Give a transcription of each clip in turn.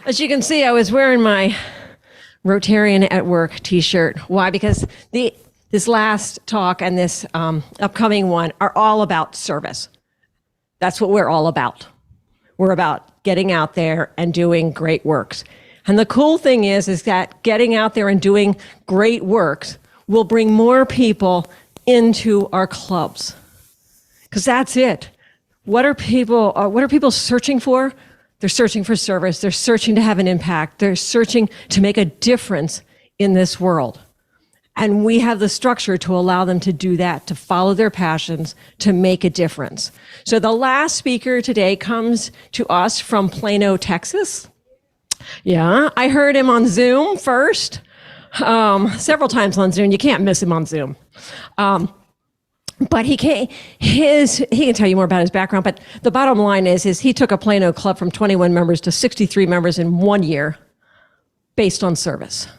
As you can see, I was wearing my Rotarian at Work t-shirt. Why? Because this last talk and this upcoming one are all about service. That's what we're all about. We're about getting out there and doing great works. And the cool thing is that getting out there and doing great works will bring more people into our clubs. Because that's it. What are people searching for? They're searching for service. They're searching to have an impact. They're searching to make a difference in this world. And we have the structure to allow them to do that, to follow their passions, to make a difference. So the last speaker today comes to us from Plano, Texas. Yeah, I heard him on Zoom first, several times on Zoom. You can't miss him on Zoom. But he can tell you more about his background, but the bottom line is he took a Plano club from 21 members to 63 members in 1 year based on service.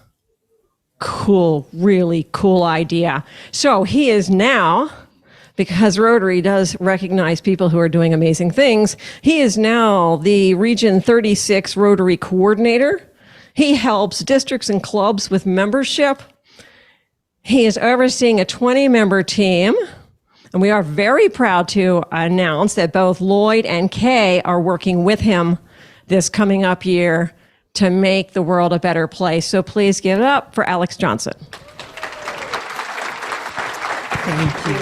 Cool, really cool idea. So he is now, because Rotary does recognize people who are doing amazing things, he is now the Region 36 Rotary Coordinator. He helps districts and clubs with membership. He is overseeing a 20-member team. And we are very proud to announce that both Lloyd and Kay are working with him this coming up year to make the world a better place. So please give it up for Alex Johnson. Thank you.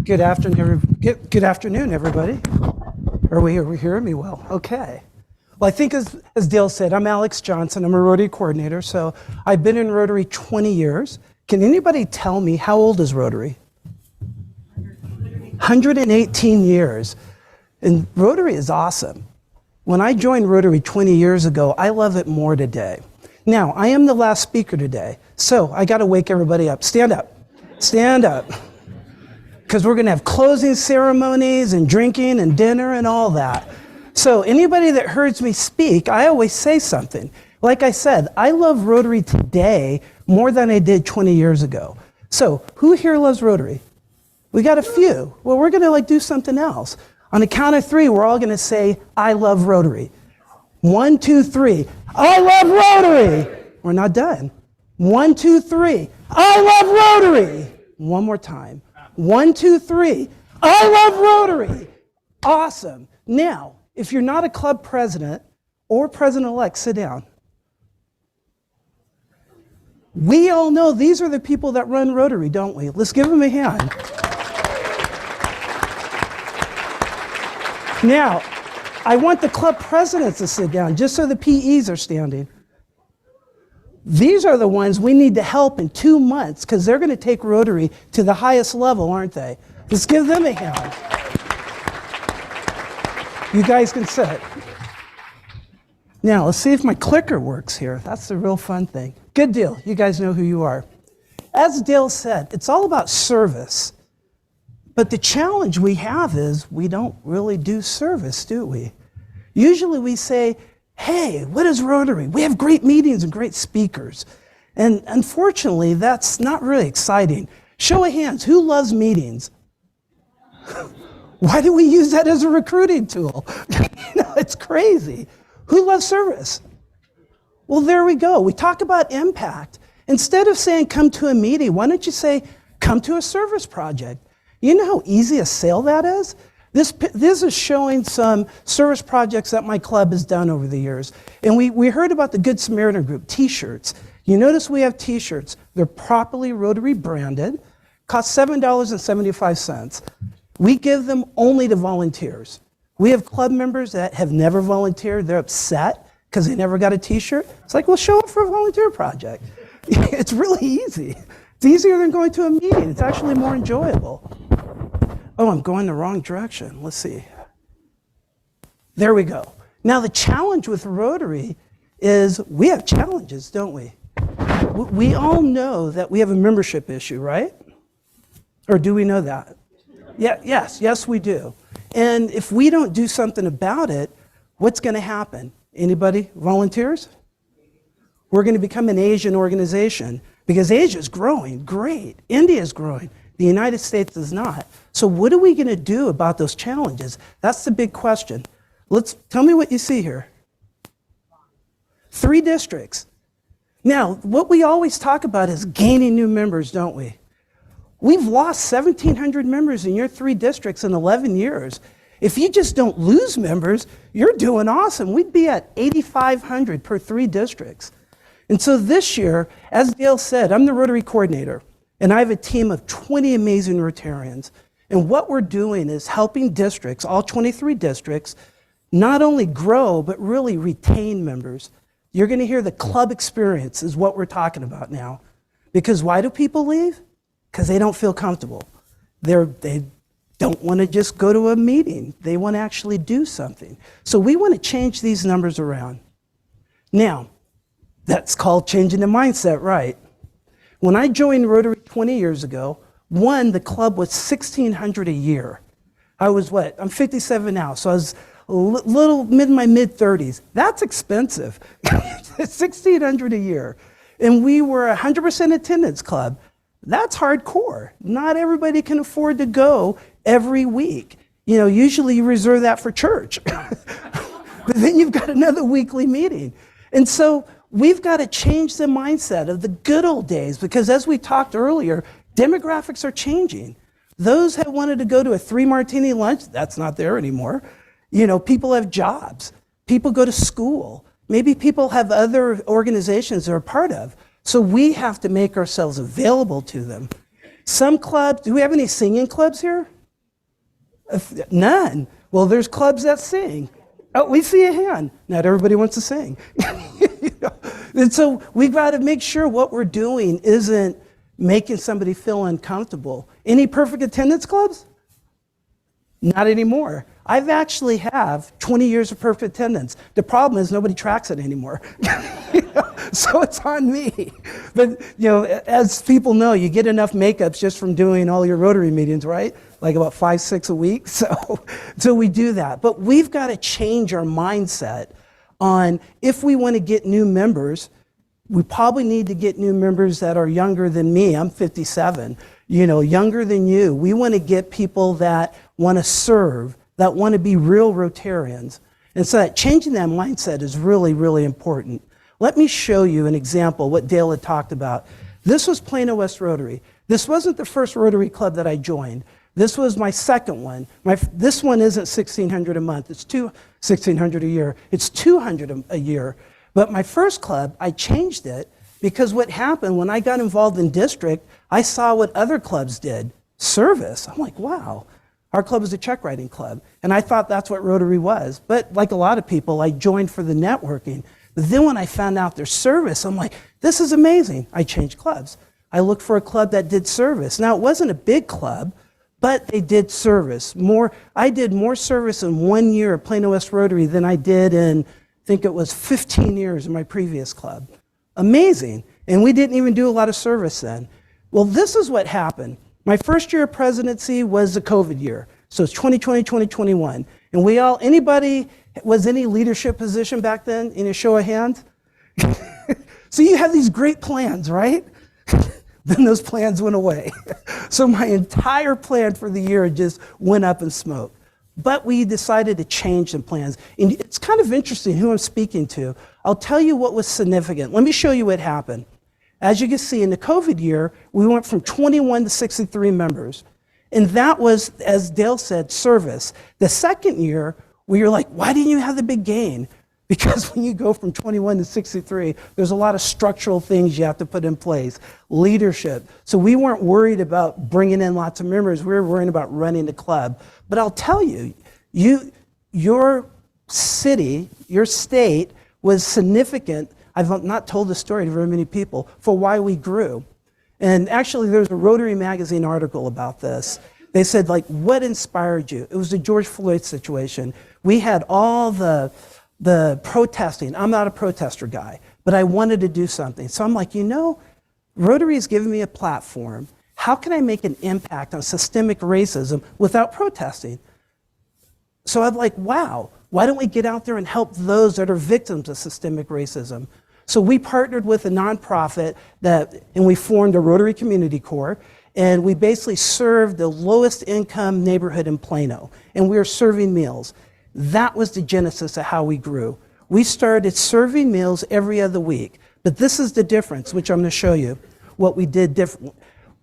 Good afternoon, everybody. Are we hearing me well? Okay. Well, I think as Dale said, I'm Alex Johnson. I'm a Rotary coordinator. So I've been in Rotary 20 years. Can anybody tell me how old is Rotary? 118 years. And Rotary is awesome. When I joined Rotary 20 years ago, I love it more today. Now, I am the last speaker today, so I got to wake everybody up. Stand up. Stand up. Because we're going to have closing ceremonies and drinking and dinner and all that. So anybody that hears me speak, I always say something. Like I said, I love Rotary today more than I did 20 years ago. So who here loves Rotary? We got a few. Well, we're going to do something else. On the count of 3, we're all going to say, I love Rotary. 1, 2, 3. I love Rotary. We're not done. 1, 2, 3. I love Rotary. One more time. 1, 2, 3. I love Rotary. Awesome. Now, if you're not a club president or president-elect, sit down. We all know these are the people that run Rotary, don't we? Let's give them a hand. Now, I want the club presidents to sit down, just so the PEs are standing. These are the ones we need to help in 2 months, because they're going to take Rotary to the highest level, aren't they? Let's give them a hand. You guys can sit. Now, let's see if my clicker works here. That's the real fun thing. Good deal. You guys know who you are. As Dale said, it's all about service. But the challenge we have is we don't really do service, do we? Usually we say, hey, what is Rotary? We have great meetings and great speakers. And unfortunately, that's not really exciting. Show of hands, who loves meetings? Why do we use that as a recruiting tool? It's crazy. Who loves service? Well, there we go. We talk about impact. Instead of saying come to a meeting, why don't you say come to a service project? You know how easy a sale that is? This is showing some service projects that my club has done over the years. And we heard about the Good Samaritan Group, t-shirts. You notice we have t-shirts. They're properly Rotary branded, cost $7.75. We give them only to volunteers. We have club members that have never volunteered. They're upset because they never got a t-shirt. It's like, well, show up for a volunteer project. It's really easy. It's easier than going to a meeting. It's actually more enjoyable. Oh, I'm going the wrong direction. Let's see. There we go. Now, the challenge with Rotary is we have challenges, don't we? We all know that we have a membership issue, right? Or do we know that? Yeah, yes, we do. And if we don't do something about it, what's going to happen? Anybody? Volunteers? We're going to become an Asian organization because Asia's growing. Great. India's growing. The United States does not. So what are we going to do about those challenges? That's the big question. Tell me what you see here. 3 districts. Now, what we always talk about is gaining new members, don't we? We've lost 1,700 members in your 3 districts in 11 years. If you just don't lose members, you're doing awesome. We'd be at 8,500 per 3 districts. And so this year, as Dale said, I'm the Rotary coordinator, and I have a team of 20 amazing Rotarians. And what we're doing is helping districts, all 23 districts, not only grow, but really retain members. You're going to hear the club experience is what we're talking about now. Because why do people leave? Because they don't feel comfortable. They don't want to just go to a meeting. They want to actually do something. So we want to change these numbers around. Now, that's called changing the mindset, right? When I joined Rotary 20 years ago, the club was $1,600 a year. I was I'm 57 now, so I was my mid-30s. That's expensive. $1,600 a year. And we were a 100% attendance club. That's hardcore. Not everybody can afford to go every week. Usually you reserve that for church. But then you've got another weekly meeting. And so we've got to change the mindset of the good old days, because as we talked earlier, demographics are changing. Those that wanted to go to a 3-martini lunch, that's not there anymore. People have jobs. People go to school. Maybe people have other organizations they're a part of. So we have to make ourselves available to them. Some clubs, do we have any singing clubs here? None. Well, there's clubs that sing. Oh, we see a hand. Not everybody wants to sing. And so we've got to make sure what we're doing isn't making somebody feel uncomfortable. Any perfect attendance clubs? Not anymore. I've actually have 20 years of perfect attendance. The problem is nobody tracks it anymore. So it's on me. But as people know, you get enough makeups just from doing all your Rotary meetings, right? Like about 5, 6 a week. So we do that. But we've got to change our mindset on, if we want to get new members, we probably need to get new members that are younger than me. I'm 57, younger than you. We want to get people that want to serve, that want to be real Rotarians. And so that changing that mindset is really, really important. Let me show you an example, what Dale had talked about. This was Plano West Rotary. This wasn't the first Rotary club that I joined. This was my second one. This one isn't $1,600 a month. It's $1,600 a year. It's $200 a year. But my first club, I changed it because what happened when I got involved in district, I saw what other clubs did. Service. I'm like, wow. Our club is a check writing club. And I thought that's what Rotary was. But like a lot of people, I joined for the networking. But then when I found out their service, I'm like, this is amazing. I changed clubs. I looked for a club that did service. Now, it wasn't a big club, but they did service. I did more service in 1 year at Plano West Rotary than I did in, I think it was 15 years in my previous club. Amazing. And we didn't even do a lot of service then. Well, this is what happened. My first year of presidency was the COVID year. So it's 2020, 2021. And anybody was any leadership position back then? In a show of hands? So you have these great plans, right? Then those plans went away. So my entire plan for the year just went up in smoke. But we decided to change the plans. And it's kind of interesting who I'm speaking to. I'll tell you what was significant. Let me show you what happened. As you can see, in the COVID year, we went from 21 to 63 members. And that was, as Dale said, service. The second year, we were like, why didn't you have the big gain? Because when you go from 21 to 63, there's a lot of structural things you have to put in place. Leadership. So we weren't worried about bringing in lots of members. We were worrying about running the club. But I'll tell you, your city, your state was significant. I've not told the story to very many people for why we grew. And actually, there's a Rotary magazine article about this. They said, what inspired you? It was the George Floyd situation. We had all the protesting. I'm not a protester guy, but I wanted to do something. So I'm like, Rotary has given me a platform. How can I make an impact on systemic racism without protesting? So I'm like, wow, why don't we get out there and help those that are victims of systemic racism? So we partnered with a nonprofit and we formed a Rotary Community Corps. And we basically served the lowest income neighborhood in Plano. And we were serving meals. That was the genesis of how we grew. We started serving meals every other week. But this is the difference, which I'm going to show you what we did differently.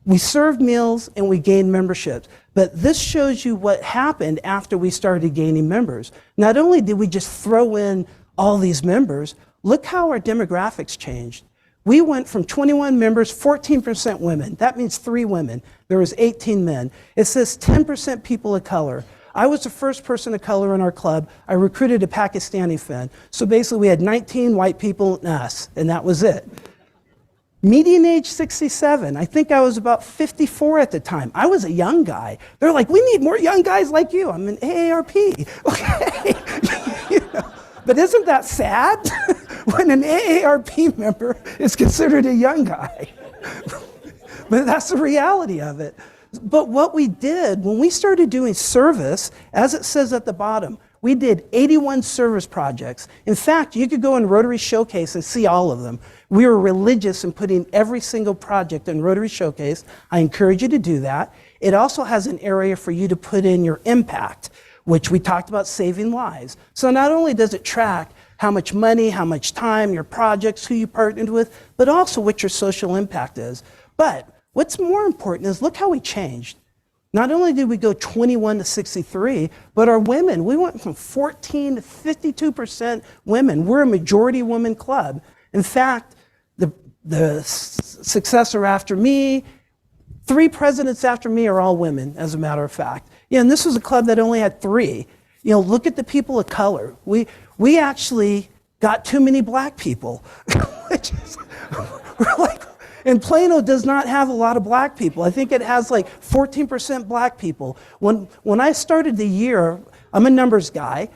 We served meals and we gained memberships. But this shows you what happened after we started gaining members. Not only did we just throw in all these members, look how our demographics changed. We went from 21 members, 14% women. That means 3 women. There was 18 men. It says 10% people of color. I was the first person of color in our club. I recruited a Pakistani fan. So basically we had 19 white people and us, and that was it. Median age 67. I think I was about 54 at the time. I was a young guy. They're like, we need more young guys like you. I'm an AARP. Okay. You know, but isn't that sad when an AARP member is considered a young guy? But that's the reality of it. But what we did, when we started doing service, as it says at the bottom, we did 81 service projects. In fact, you could go in Rotary Showcase and see all of them. We were religious in putting every single project in Rotary Showcase. I encourage you to do that. It also has an area for you to put in your impact, which we talked about saving lives. So not only does it track how much money, how much time, your projects, who you partnered with, but also what your social impact is. But what's more important is look how we changed. Not only did we go 21 to 63, but our women, we went from 14 to 52% women. We're a majority woman club. In fact, the successor after me, 3 presidents after me are all women, as a matter of fact. Yeah, and this was a club that only had 3. You know, look at the people of color. We actually got too many black people, which is, we're like, and Plano does not have a lot of black people. I think it has like 14% black people. When I started the year, I'm a numbers guy,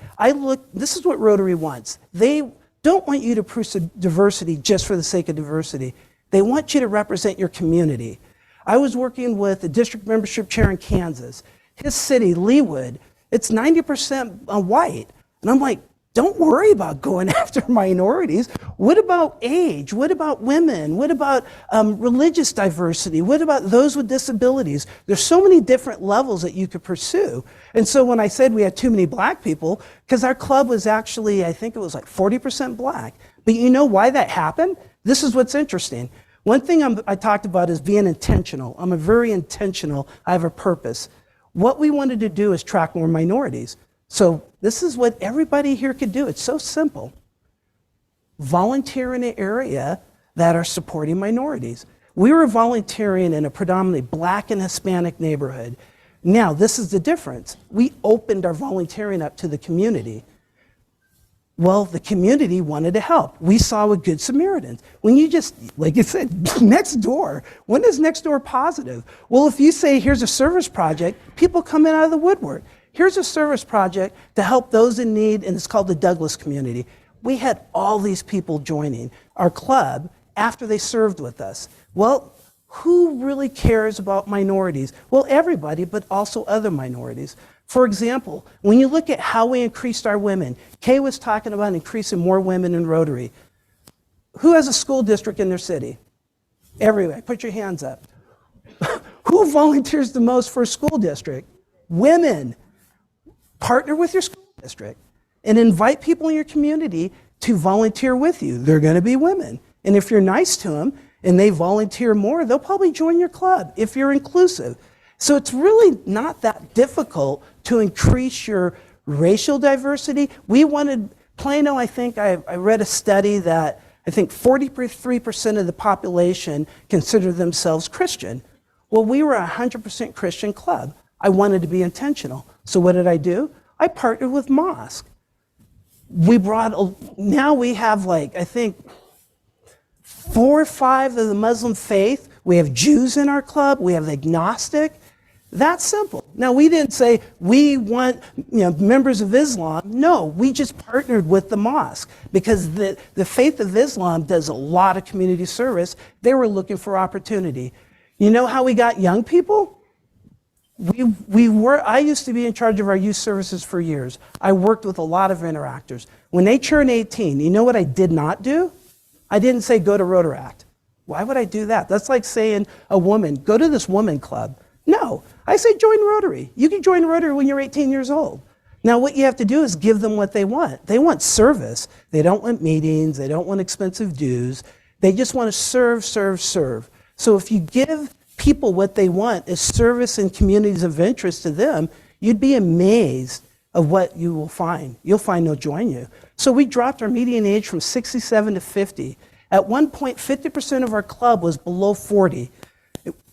this is what Rotary wants. They don't want you to pursue diversity just for the sake of diversity. They want you to represent your community. I was working with a district membership chair in Kansas. His city, Leawood, it's 90% white. And I'm like, don't worry about going after minorities. What about age? What about women? What about religious diversity? What about those with disabilities? There's so many different levels that you could pursue. And so when I said we had too many black people, because our club was actually, I think it was like 40% black. But you know why that happened? This is what's interesting. One thing I talked about is being intentional. I'm a very intentional, I have a purpose. What we wanted to do is track more minorities. So this is what everybody here could do. It's so simple. Volunteer in an area that are supporting minorities. We were volunteering in a predominantly black and Hispanic neighborhood. Now, this is the difference. We opened our volunteering up to the community. Well, the community wanted to help. We saw a Good Samaritans. When you just, like you said, next door, when is next door positive? Well, if you say, here's a service project, people come in out of the woodwork. Here's a service project to help those in need, and it's called the Douglas community. We had all these people joining our club after they served with us. Well, who really cares about minorities? Well, everybody, but also other minorities. For example, when you look at how we increased our women, Kay was talking about increasing more women in Rotary. Who has a school district in their city? Everybody, put your hands up. Who volunteers the most for a school district? Women. Partner with your school district and invite people in your community to volunteer with you. They're going to be women. And if you're nice to them and they volunteer more, they'll probably join your club if you're inclusive. So it's really not that difficult to increase your racial diversity. We wanted, Plano, I think I read a study that I think 43% of the population consider themselves Christian. Well, we were a 100% Christian club. I wanted to be intentional. So what did I do? I partnered with mosque. Now we have like, I think 4 or 5 of the Muslim faith. We have Jews in our club. We have agnostic. That's simple. Now, we didn't say we want members of Islam. No, we just partnered with the mosque because the faith of Islam does a lot of community service. They were looking for opportunity. You know how we got young people? I used to be in charge of our youth services for years. I worked with a lot of interactors. When they turned 18, you know what I did not do? I didn't say go to Rotaract. Why would I do that? That's like saying a woman, go to this woman club. No, I say join Rotary. You can join Rotary when you're 18 years old. Now what you have to do is give them what they want. They want service. They don't want meetings. They don't want expensive dues. They just want to serve, serve, serve. So if you give people what they want is service and communities of interest to them, you'd be amazed of what you will find. You'll find they'll join you. So we dropped our median age from 67 to 50. At one point, 50% of our club was below 40.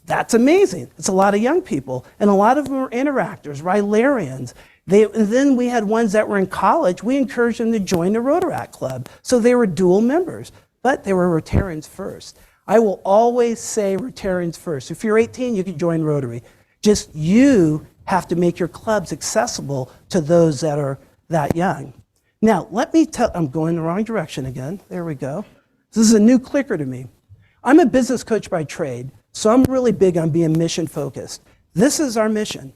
That's amazing. It's a lot of young people. And a lot of them were interactors, Rylarians. And then we had ones that were in college. We encouraged them to join the Rotaract Club. So they were dual members, but they were Rotarians first. I will always say Rotarians first. If you're 18, you can join Rotary. Just you have to make your clubs accessible to those that are that young. Now, let me tell, I'm going the wrong direction again. There we go. This is a new clicker to me. I'm a business coach by trade, so I'm really big on being mission focused. This is our mission.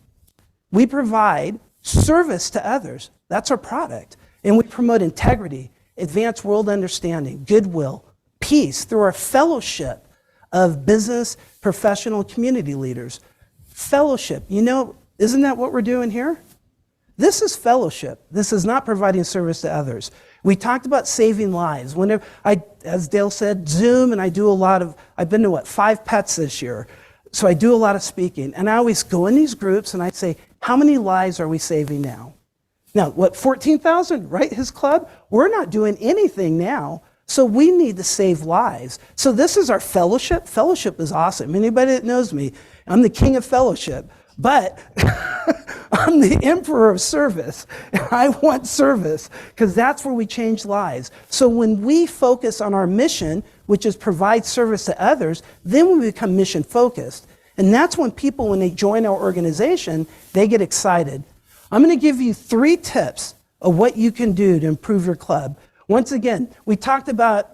We provide service to others. That's our product. And we promote integrity, advanced world understanding, goodwill, peace through our fellowship of business, professional, community leaders. Fellowship, you know, isn't that what we're doing here? This is fellowship. This is not providing service to others. We talked about saving lives. Whenever as Dale said, Zoom, and I do a lot of, I've been to 5 pets this year. So I do a lot of speaking. And I always go in these groups and I say, how many lives are we saving now? Now, 14,000, right, his club? We're not doing anything now. So we need to save lives. So this is our fellowship. Fellowship is awesome. Anybody that knows me, I'm the king of fellowship. But I'm the emperor of service. I want service because that's where we change lives. So when we focus on our mission, which is provide service to others, then we become mission focused. And that's when people, when they join our organization, they get excited. I'm going to give you 3 tips of what you can do to improve your club. Once again, he talked about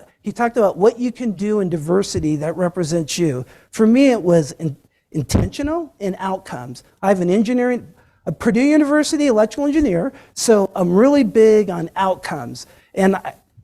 what you can do in diversity that represents you. For me, it was intentional and outcomes. I have a Purdue University electrical engineer, so I'm really big on outcomes. And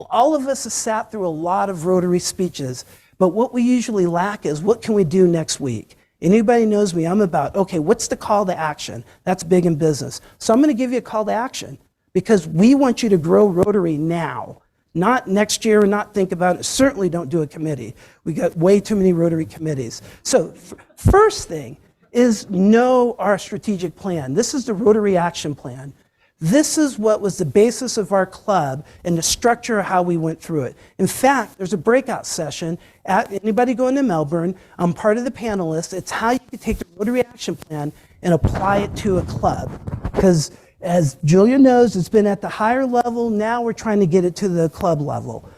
all of us have sat through a lot of Rotary speeches, but what we usually lack is what can we do next week? Anybody knows me, I'm about, okay, what's the call to action? That's big in business. So I'm going to give you a call to action because we want you to grow Rotary now. Not next year, not think about it. Certainly don't do a committee. We got way too many Rotary committees. So first thing is know our strategic plan. This is the Rotary Action Plan. This is what was the basis of our club and the structure of how we went through it. In fact, there's a breakout session. Anybody going to Melbourne, I'm part of the panelists. It's how you can take the Rotary Action Plan and apply it to a club. Because as Julia knows, it's been at the higher level. Now we're trying to get it to the club level.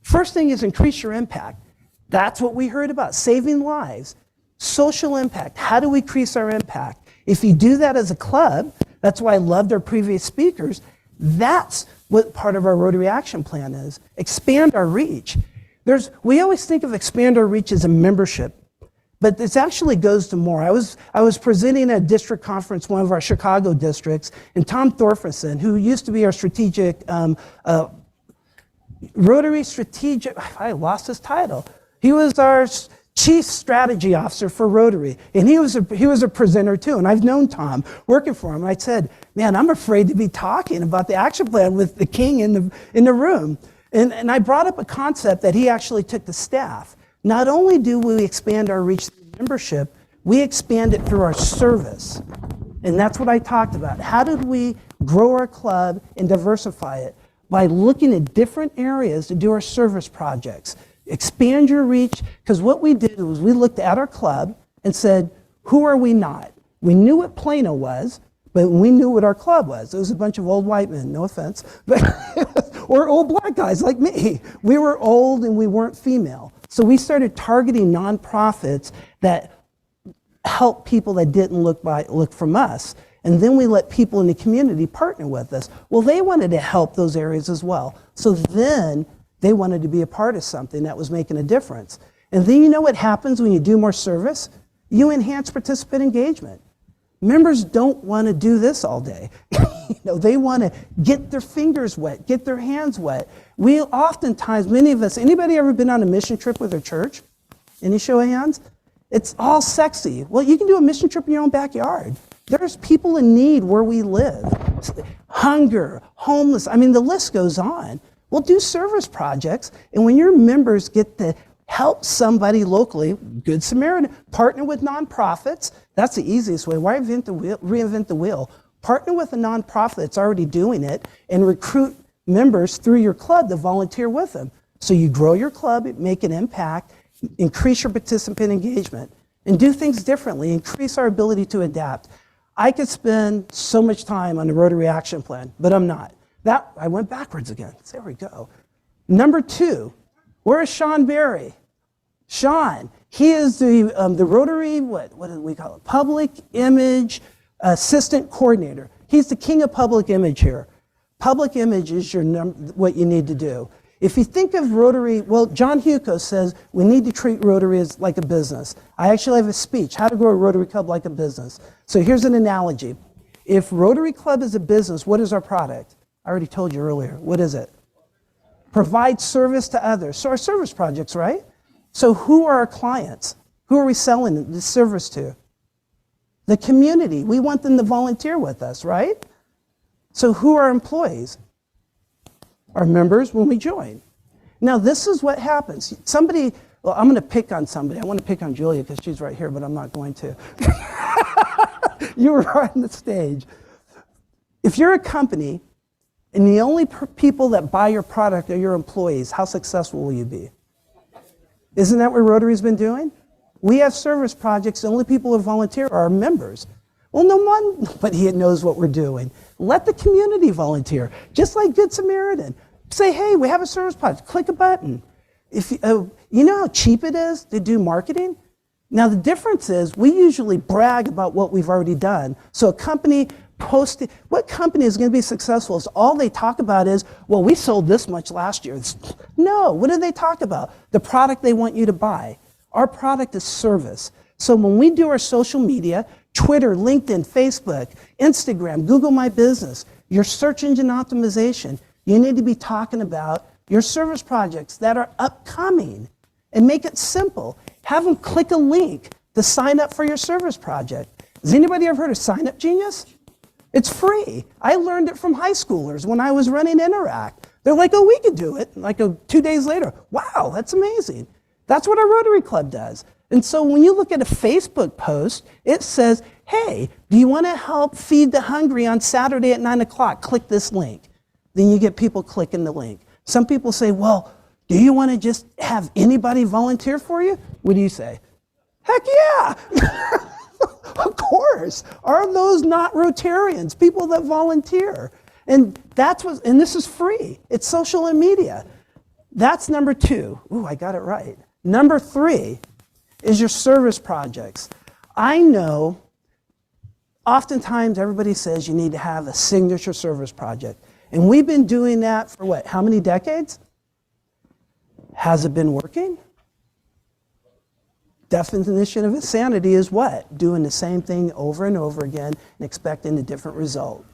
First thing is increase your impact. That's what we heard about, saving lives. Social impact. How do we increase our impact? If you do that as a club, that's why I loved our previous speakers, that's what part of our Rotary Action Plan is. Expand our reach. We always think of expand our reach as a membership. But this actually goes to more. I was presenting at a district conference, one of our Chicago districts, and Tom Thorferson, who used to be our strategic, Rotary strategic, I lost his title. He was our chief strategy officer for Rotary, and he was a presenter too, and I've known Tom, working for him, and I said, man, I'm afraid to be talking about the action plan with the king in the room. And I brought up a concept that he actually took to staff. Not only do we expand our reach through membership, we expand it through our service. And that's what I talked about. How did we grow our club and diversify it? By looking at different areas to do our service projects. Expand your reach, because what we did was we looked at our club and said, who are we not? We knew what Plano was, but we knew what our club was. It was a bunch of old white men, no offense, but or old black guys like me. We were old and we weren't female. So we started targeting nonprofits that help people that didn't look from us. And then we let people in the community partner with us. Well, they wanted to help those areas as well. So then they wanted to be a part of something that was making a difference. And then you know what happens when you do more service? You enhance participant engagement. Members don't want to do this all day. They want to get their fingers wet, get their hands wet. We oftentimes, many of us, anybody ever been on a mission trip with their church? Any show of hands? It's all sexy. Well, you can do a mission trip in your own backyard. There's people in need where we live. Hunger, homeless, I mean, the list goes on. We'll do service projects, and when your members get to help somebody locally, Good Samaritan, partner with nonprofits, that's the easiest way. Why reinvent the wheel? Partner with a nonprofit that's already doing it and recruit members through your club to volunteer with them. So you grow your club, make an impact, increase your participant engagement, and do things differently, increase our ability to adapt. I could spend so much time on the Rotary Action Plan, but I'm not. I went backwards again. There we go. Number 2, where is Sean Berry? Sean, he is the Rotary, what do we call it? Public Image Assistant Coordinator. He's the king of public image here. Public image is what you need to do. If you think of Rotary, well, John Hugo says we need to treat Rotary as like a business. I actually have a speech, how to grow a Rotary Club like a business. So here's an analogy. If Rotary Club is a business, what is our product? I already told you earlier. What is it? Provide service to others. So our service projects, right? So who are our clients? Who are we selling the service to? The community. We want them to volunteer with us, right? So who are our employees? Our members when we join. Now this is what happens. Well, I'm going to pick on somebody. I want to pick on Julia because she's right here, but I'm not going to. You were right on the stage. If you're a company and the only people that buy your product are your employees, how successful will you be? Isn't that what Rotary's been doing? We have service projects, the only people who volunteer are our members. Well, nobody knows what we're doing. Let the community volunteer, just like Good Samaritan. Say, hey, we have a service project, click a button. If you know how cheap it is to do marketing? Now the difference is we usually brag about what we've already done. So a company what company is going to be successful is all they talk about is, well, we sold this much last year. No, what do they talk about? The product they want you to buy. Our product is service. So when we do our social media, Twitter, LinkedIn, Facebook, Instagram, Google My Business, your search engine optimization, you need to be talking about your service projects that are upcoming and make it simple. Have them click a link to sign up for your service project. Has anybody ever heard of Sign Up Genius? It's free. I learned it from high schoolers when I was running Interact. They're like, oh, we could do it. Like 2 days later, wow, that's amazing. That's what our Rotary Club does. And so when you look at a Facebook post, it says, hey, do you want to help feed the hungry on Saturday at 9 o'clock? Click this link. Then you get people clicking the link. Some people say, well, do you want to just have anybody volunteer for you? What do you say? Heck yeah! Of course. Are those not Rotarians, people that volunteer? And this is free. It's social and media. That's number 2. Ooh, I got it right. Number 3 is your service projects. I know oftentimes everybody says you need to have a signature service project. And we've been doing that for what, how many decades? Has it been working? Definition of insanity is what? Doing the same thing over and over again and expecting a different result.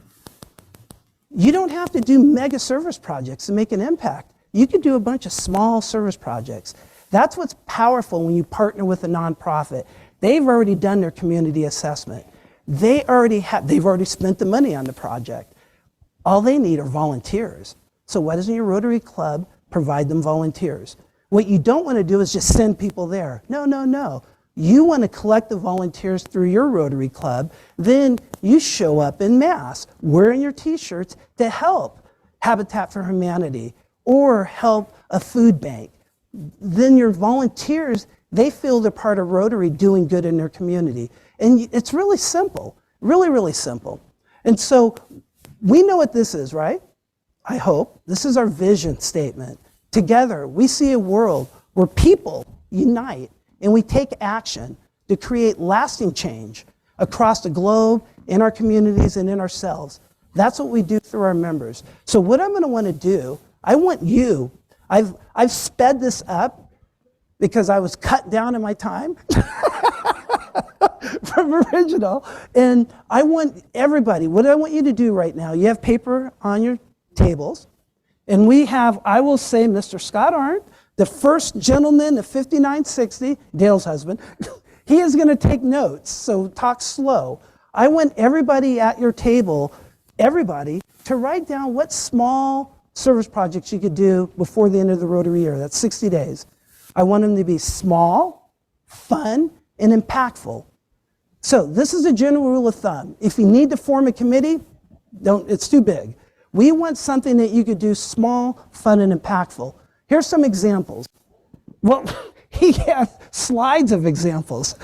You don't have to do mega service projects to make an impact. You could do a bunch of small service projects. That's what's powerful when you partner with a nonprofit. They've already done their community assessment. They've already spent the money on the project. All they need are volunteers. So why doesn't your Rotary Club provide them volunteers? What you don't want to do is just send people there. No, no, no. You want to collect the volunteers through your Rotary Club, then you show up in mass, wearing your t-shirts to help Habitat for Humanity or help a food bank. Then your volunteers, they feel they're part of Rotary doing good in their community. And it's really simple, really, really simple. And so we know what this is, right? I hope. This is our vision statement. Together, we see a world where people unite and we take action to create lasting change across the globe, in our communities, and in ourselves. That's what we do through our members. So what I'm going to want to do, I want you, I've sped this up because I was cut down in my time from original. And I want everybody, what I want you to do right now, you have paper on your tables. And we have, I will say, Mr. Scott Arndt, The first gentleman of 5960, Dale's husband, he is going to take notes, so talk slow. I want everybody at your table, everybody, to write down what small service projects you could do before the end of the Rotary year. That's 60 days. I want them to be small, fun, and impactful. So this is a general rule of thumb. If you need to form a committee, it's too big. We want something that you could do small, fun, and impactful. Here's some examples. Well, he has slides of examples.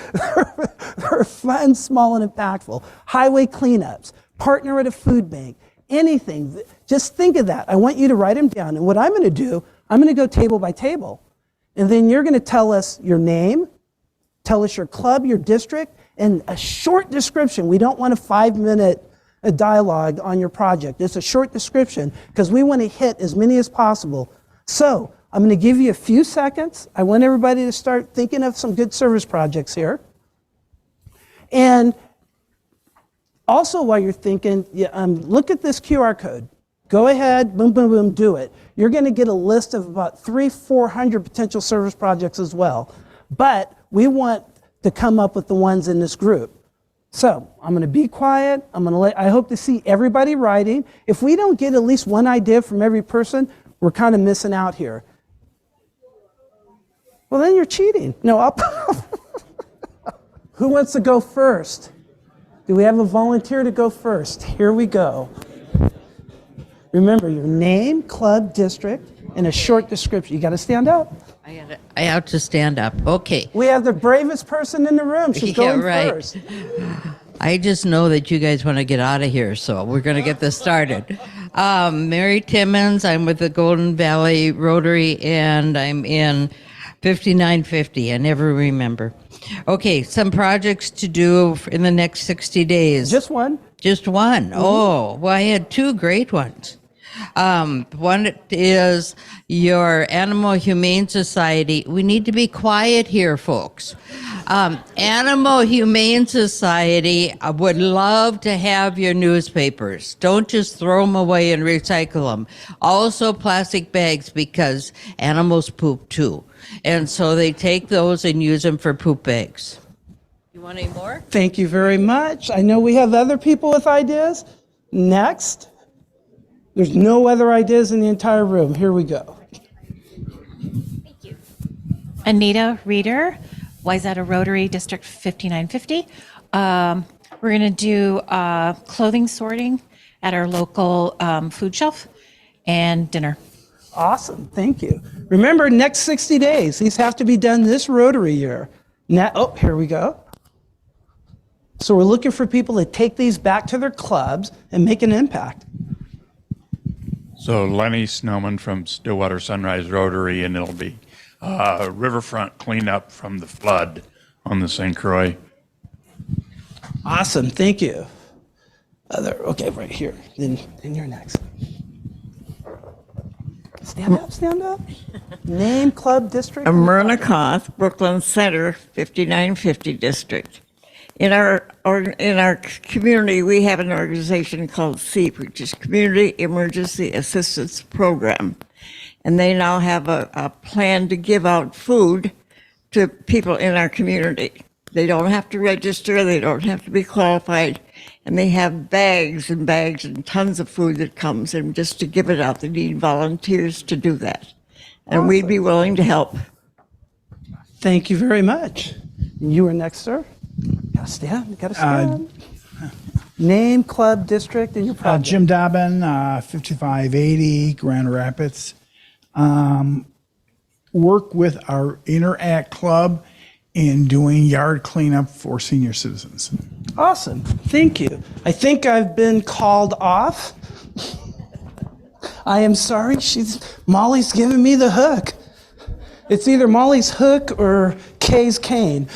They're fun, small, and impactful. Highway cleanups, partner at a food bank, anything. Just think of that. I want you to write them down. And what I'm going to do, I'm going to go table by table. And then you're going to tell us your name, tell us your club, your district, and a short description. We don't want a 5-minute dialogue on your project. It's a short description because we want to hit as many as possible. So I'm going to give you a few seconds. I want everybody to start thinking of some good service projects here. And also while you're thinking, look at this QR code. Go ahead, boom, boom, boom, do it. You're going to get a list of about 300-400 potential service projects as well. But we want to come up with the ones in this group. So I'm going to be quiet. I hope to see everybody writing. If we don't get at least one idea from every person, we're kind of missing out here. Well, then you're cheating. No, Who wants to go first? Do we have a volunteer to go first? Here we go. Remember your name, club, district, and a short description. You got to stand up. I have to stand up. Okay. We have the bravest person in the room. She's going first. I just know that you guys want to get out of here, so we're going to get this started. Mary Timmons, I'm with the Golden Valley Rotary, and I'm in 5950. I never remember. Okay, some projects to do in the next 60 days. Just one? Just one. Mm-hmm. Oh, well, I had two great ones. One is your Animal Humane Society. We need to be quiet here, folks. Animal Humane Society would love to have your newspapers. Don't just throw them away and recycle them. Also plastic bags, because animals poop too. And so they take those and use them for poop bags. You want any more? Thank you very much. I know we have other people with ideas. Next. There's no other ideas in the entire room. Here we go. Thank you. Anita Reeder, Wayzata Rotary District 5950. We're going to do clothing sorting at our local food shelf and dinner. Awesome. Thank you. Remember, next 60 days. These have to be done this Rotary year. Now, here we go. So we're looking for people to take these back to their clubs and make an impact. So Lenny Snowman from Stillwater Sunrise Rotary, and it'll be riverfront cleanup from the flood on the St. Croix. Awesome, thank you. Okay, right here. Then you're next. Stand up, stand up. Name, club, district. Myrna Koth, Brooklyn Center, 5950 district. In our community, we have an organization called CEAP, which is Community Emergency Assistance Program. And they now have a plan to give out food to people in our community. They don't have to register, they don't have to be qualified, and they have bags and bags and tons of food that comes in just to give it out. They need volunteers to do that. And Awesome. We'd be willing to help. Thank you very much. You are next, sir. Gotta stand. Name, club, district, and your project. Jim Dobbin, 5580 Grand Rapids. Work with our Interact Club in doing yard cleanup for senior citizens. Awesome. Thank you. I think I've been called off. I am sorry. Molly's giving me the hook. It's either Molly's hook or Kay's cane.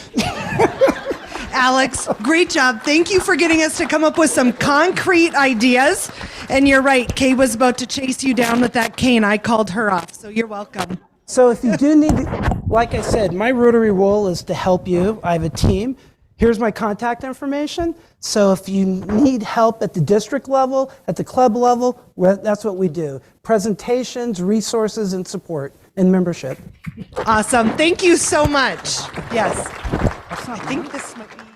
Alex, great job. Thank you for getting us to come up with some concrete ideas. And you're right, Kay was about to chase you down with that cane. I called her off, so you're welcome. So if you do need, like I said, my Rotary role is to help you. I have a team. Here's my contact information. So if you need help at the district level, at the club level, that's what we do. Presentations, resources, and support, and membership. Awesome. Thank you so much. Yes. I think this might be.